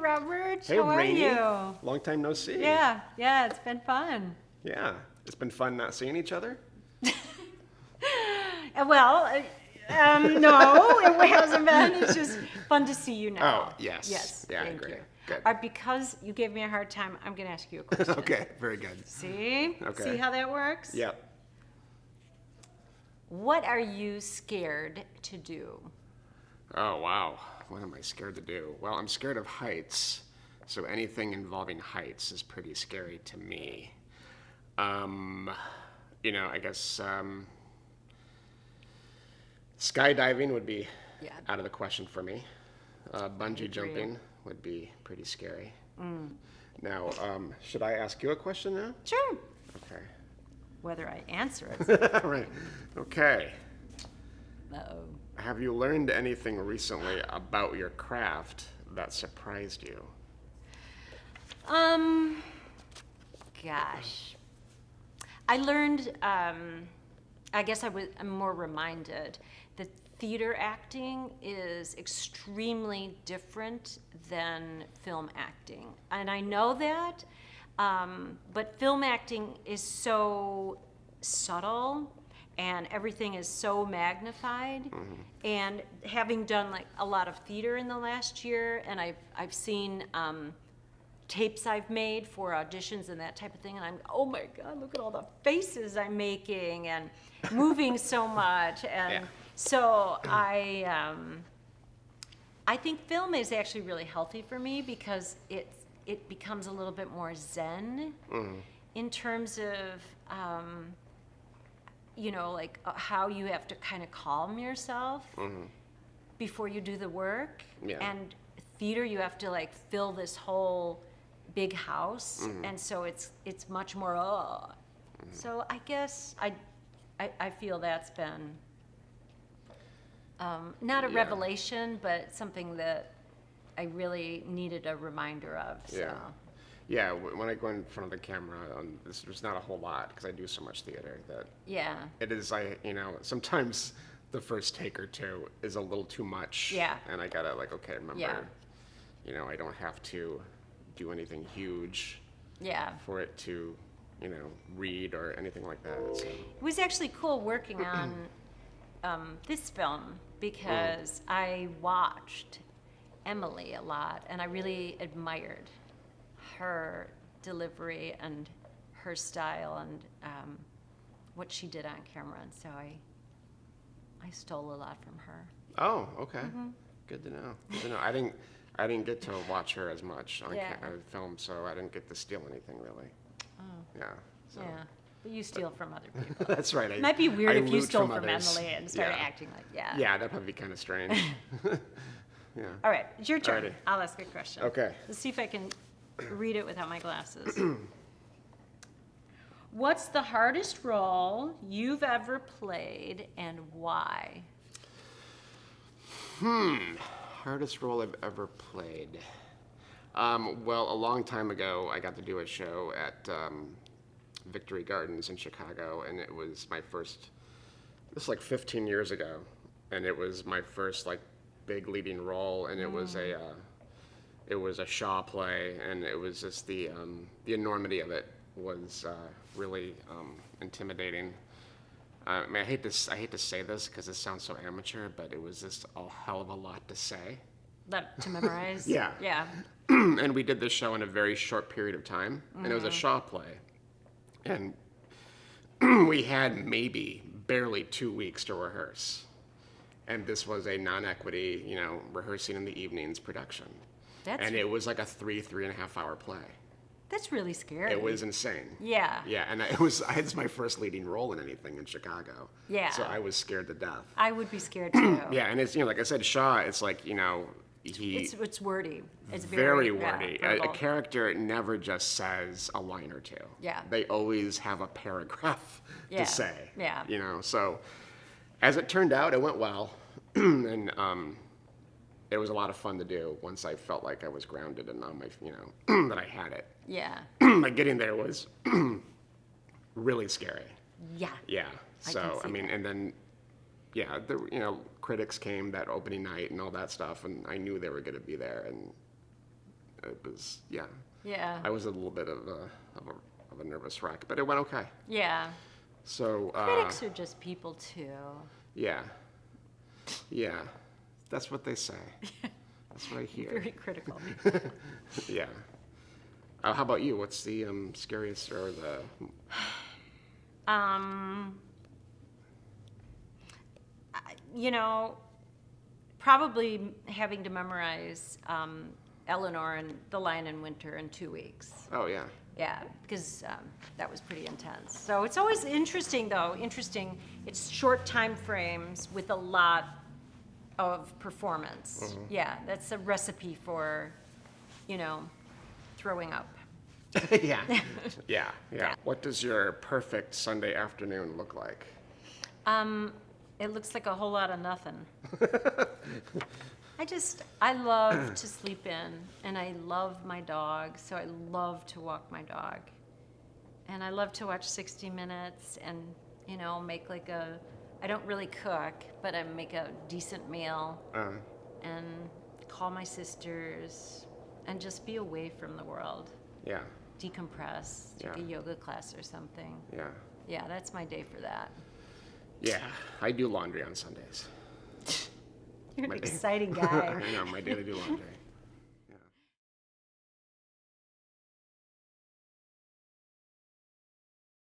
Robert. Hey, How are Rainee. you? Long time no see. Yeah, it's been fun. Yeah. It's been fun not seeing each other. Well, no, it hasn't been. It's just fun to see you now. Oh, yes. Yes. Yeah, I thank agree. you. Good. Because you gave me a hard time, I'm going to ask you a question. Okay, very good. See? Okay. See how that works? Yep. What are you scared to do? Oh, wow. What am I scared to do? Well, I'm scared of heights. So anything involving heights is pretty scary to me. I guess skydiving would be Yeah. out of the question for me. Bungee jumping would be pretty scary. Now, should I ask you a question now? Sure. Okay. Whether I answer it. Right. Okay. Uh-oh. Have you learned anything recently about your craft that surprised you? Gosh. I learned, I guess I'm more reminded that theater acting is extremely different than film acting. And I know that, but film acting is so subtle and everything is so magnified. Mm-hmm. And having done like a lot of theater in the last year, and I've seen tapes I've made for auditions and that type of thing, and I'm, oh my God, look at all the faces I'm making and moving so much. And Yeah. so I think film is actually really healthy for me because it becomes a little bit more zen in terms of how you have to kind of calm yourself before you do the work. Yeah. And theater, you have to like fill this whole big house, and so it's much more. So I guess I feel that's been not a Yeah. revelation, but something that I really needed a reminder of. So. Yeah. Yeah, when I go in front of the camera, there's not a whole lot because I do so much theater that Yeah. it is, sometimes the first take or two is a little too much. Yeah. And I gotta, okay, remember, Yeah. I don't have to do anything huge Yeah. for it to, read or anything like that. So. It was actually cool working on this film because I watched Emily a lot and I really admired her delivery and her style and what she did on camera, and so I stole a lot from her. Oh, okay. Good to know. Good to know. I didn't get to watch her as much on film, so I didn't get to steal anything really. Oh. Yeah. So. Yeah, but you steal from other people. That's right. It might be weird if you loot stole from others. Emily and started Yeah. acting like, yeah. Yeah, that'd probably be kind of strange. Yeah. All right, it's your turn. Alrighty. I'll ask a question. Okay. Let's see if I can read it without my glasses. What's the hardest role you've ever played and why? Hardest role I've ever played. Well, a long time ago, I got to do a show at Victory Gardens in Chicago, and it was my first. This is like 15 years ago, and it was my first big leading role, and it was a Shaw play, and it was just the enormity of it was really intimidating. I mean, I hate to say this because it sounds so amateur, but it was just a hell of a lot to say. To memorize? Yeah. Yeah. And we did this show in a very short period of time, and it was a Shaw play, and we had maybe barely 2 weeks to rehearse, and this was a non-equity, rehearsing in the evenings production, and it was like a 3.5 hour play. That's really scary. It was insane. Yeah. Yeah, and it was my first leading role in anything in Chicago. Yeah. So I was scared to death. I would be scared too. Yeah, and it's like I said, Shaw. It's It's wordy. It's very wordy. A verbal. character never just says a line or two. Yeah. They always have a paragraph Yeah. to say. Yeah. So as it turned out, it went well, and it was a lot of fun to do once I felt like I was grounded and on my, that I had it. Yeah. Getting there was really scary. Yeah. Yeah. I So can see that. and then the critics came that opening night and all that stuff, and I knew they were going to be there, and it was, yeah. Yeah. I was a little bit of a nervous wreck, but it went okay. Yeah. So, Critics are just people too. yeah. Yeah. That's what they say. That's what I hear. Very critical. Yeah. How about you? What's the scariest or the... You know, probably having to memorize Eleanor and The Lion in Winter in 2 weeks. Oh, yeah. Yeah, because that was pretty intense. So it's always interesting, though. Interesting. It's short time frames with a lot of performance. Yeah, that's a recipe for, throwing up. Yeah. Yeah. What does your perfect Sunday afternoon look like? It looks like a whole lot of nothing. I love to sleep in, and I love my dog, so I love to walk my dog. And I love to watch 60 Minutes and, make I don't really cook, but I make a decent meal and call my sisters and just be away from the world. Yeah. Decompress, take a yoga class or something. Yeah. Yeah, that's my day for that. Yeah. I do laundry on Sundays. You're an exciting guy. I know, my day to do laundry.